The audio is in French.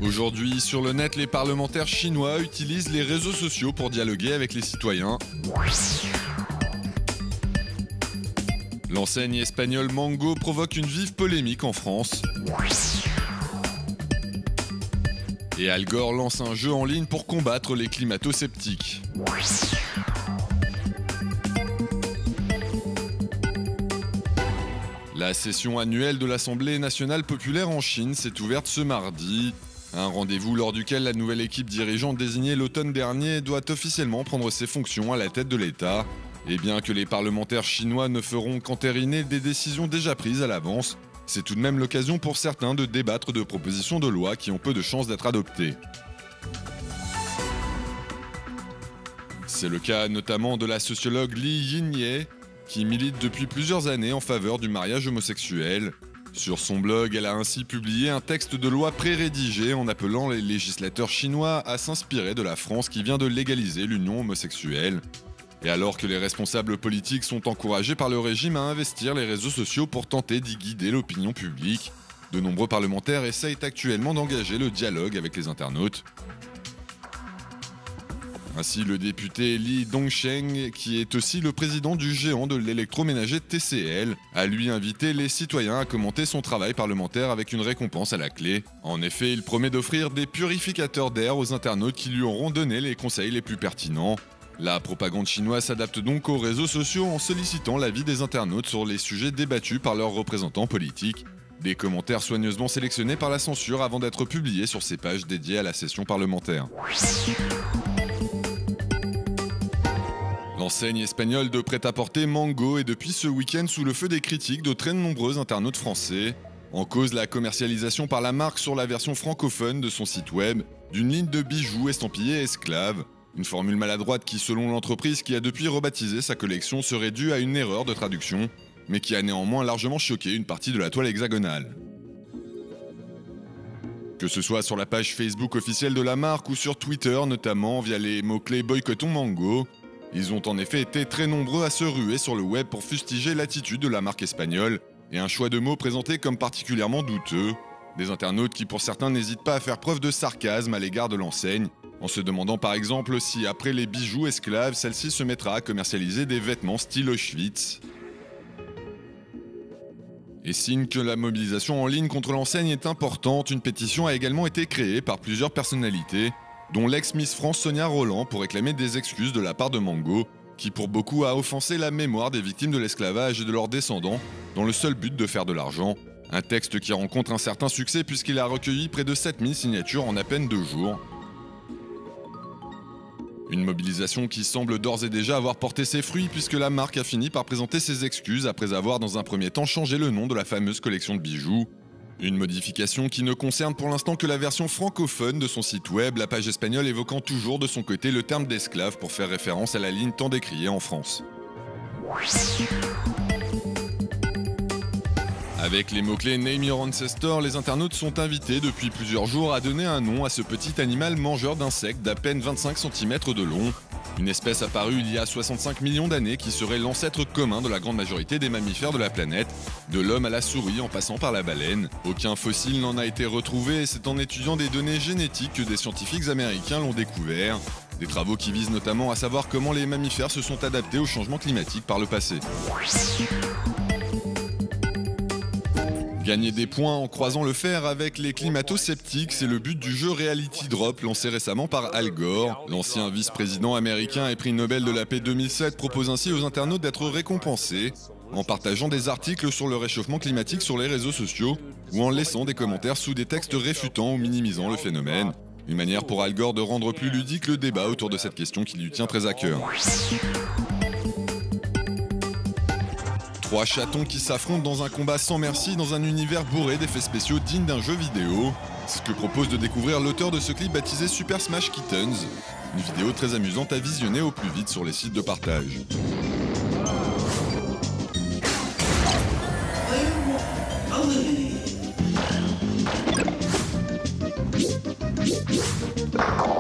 Aujourd'hui, sur le net, les parlementaires chinois utilisent les réseaux sociaux pour dialoguer avec les citoyens. L'enseigne espagnole Mango provoque une vive polémique en France. Et Al Gore lance un jeu en ligne pour combattre les climato-sceptiques. La session annuelle de l'Assemblée nationale populaire en Chine s'est ouverte ce mardi. Un rendez-vous lors duquel la nouvelle équipe dirigeante désignée l'automne dernier doit officiellement prendre ses fonctions à la tête de l'État. Et bien que les parlementaires chinois ne feront qu'entériner des décisions déjà prises à l'avance, c'est tout de même l'occasion pour certains de débattre de propositions de loi qui ont peu de chances d'être adoptées. C'est le cas notamment de la sociologue Li Yinye, qui milite depuis plusieurs années en faveur du mariage homosexuel. Sur son blog, elle a ainsi publié un texte de loi pré-rédigé en appelant les législateurs chinois à s'inspirer de la France qui vient de légaliser l'union homosexuelle. Et alors que les responsables politiques sont encouragés par le régime à investir les réseaux sociaux pour tenter d'y guider l'opinion publique, de nombreux parlementaires essayent actuellement d'engager le dialogue avec les internautes. Ainsi, le député Li Dongsheng, qui est aussi le président du géant de l'électroménager TCL, a lui invité les citoyens à commenter son travail parlementaire avec une récompense à la clé. En effet, il promet d'offrir des purificateurs d'air aux internautes qui lui auront donné les conseils les plus pertinents. La propagande chinoise s'adapte donc aux réseaux sociaux en sollicitant l'avis des internautes sur les sujets débattus par leurs représentants politiques. Des commentaires soigneusement sélectionnés par la censure avant d'être publiés sur ces pages dédiées à la session parlementaire. L'enseigne espagnole de prêt-à-porter Mango est depuis ce week-end sous le feu des critiques de très nombreux internautes français. En cause, la commercialisation par la marque sur la version francophone de son site web d'une ligne de bijoux estampillés esclaves. Une formule maladroite qui, selon l'entreprise qui a depuis rebaptisé sa collection, serait due à une erreur de traduction, mais qui a néanmoins largement choqué une partie de la toile hexagonale. Que ce soit sur la page Facebook officielle de la marque ou sur Twitter, notamment via les mots-clés « Boycottons Mango », ils ont en effet été très nombreux à se ruer sur le web pour fustiger l'attitude de la marque espagnole et un choix de mots présenté comme particulièrement douteux. Des internautes qui pour certains n'hésitent pas à faire preuve de sarcasme à l'égard de l'enseigne, en se demandant par exemple si après les bijoux esclaves, celle-ci se mettra à commercialiser des vêtements style Auschwitz. Et signe que la mobilisation en ligne contre l'enseigne est importante, une pétition a également été créée par plusieurs personnalités, dont l'ex-Miss France Sonia Rolland pour réclamer des excuses de la part de Mango, qui pour beaucoup a offensé la mémoire des victimes de l'esclavage et de leurs descendants, dans le seul but de faire de l'argent. Un texte qui rencontre un certain succès puisqu'il a recueilli près de 7000 signatures en à peine 2 jours. Une mobilisation qui semble d'ores et déjà avoir porté ses fruits puisque la marque a fini par présenter ses excuses après avoir dans un premier temps changé le nom de la fameuse collection de bijoux. Une modification qui ne concerne pour l'instant que la version francophone de son site web, la page espagnole évoquant toujours de son côté le terme d'esclave pour faire référence à la ligne tant décriée en France. Avec les mots-clés Name Your Ancestor, les internautes sont invités depuis plusieurs jours à donner un nom à ce petit animal mangeur d'insectes d'à peine 25 cm de long. Une espèce apparue il y a 65 millions d'années qui serait l'ancêtre commun de la grande majorité des mammifères de la planète, de l'homme à la souris en passant par la baleine. Aucun fossile n'en a été retrouvé et c'est en étudiant des données génétiques que des scientifiques américains l'ont découvert. Des travaux qui visent notamment à savoir comment les mammifères se sont adaptés au changement climatique par le passé. Gagner des points en croisant le fer avec les climato-sceptiques, c'est le but du jeu Reality Drop lancé récemment par Al Gore. L'ancien vice-président américain et prix Nobel de la paix 2007 propose ainsi aux internautes d'être récompensés en partageant des articles sur le réchauffement climatique sur les réseaux sociaux ou en laissant des commentaires sous des textes réfutant ou minimisant le phénomène. Une manière pour Al Gore de rendre plus ludique le débat autour de cette question qui lui tient très à cœur. 3 chatons qui s'affrontent dans un combat sans merci dans un univers bourré d'effets spéciaux dignes d'un jeu vidéo. C'est ce que propose de découvrir l'auteur de ce clip baptisé Super Smash Kittens. Une vidéo très amusante à visionner au plus vite sur les sites de partage. Oh.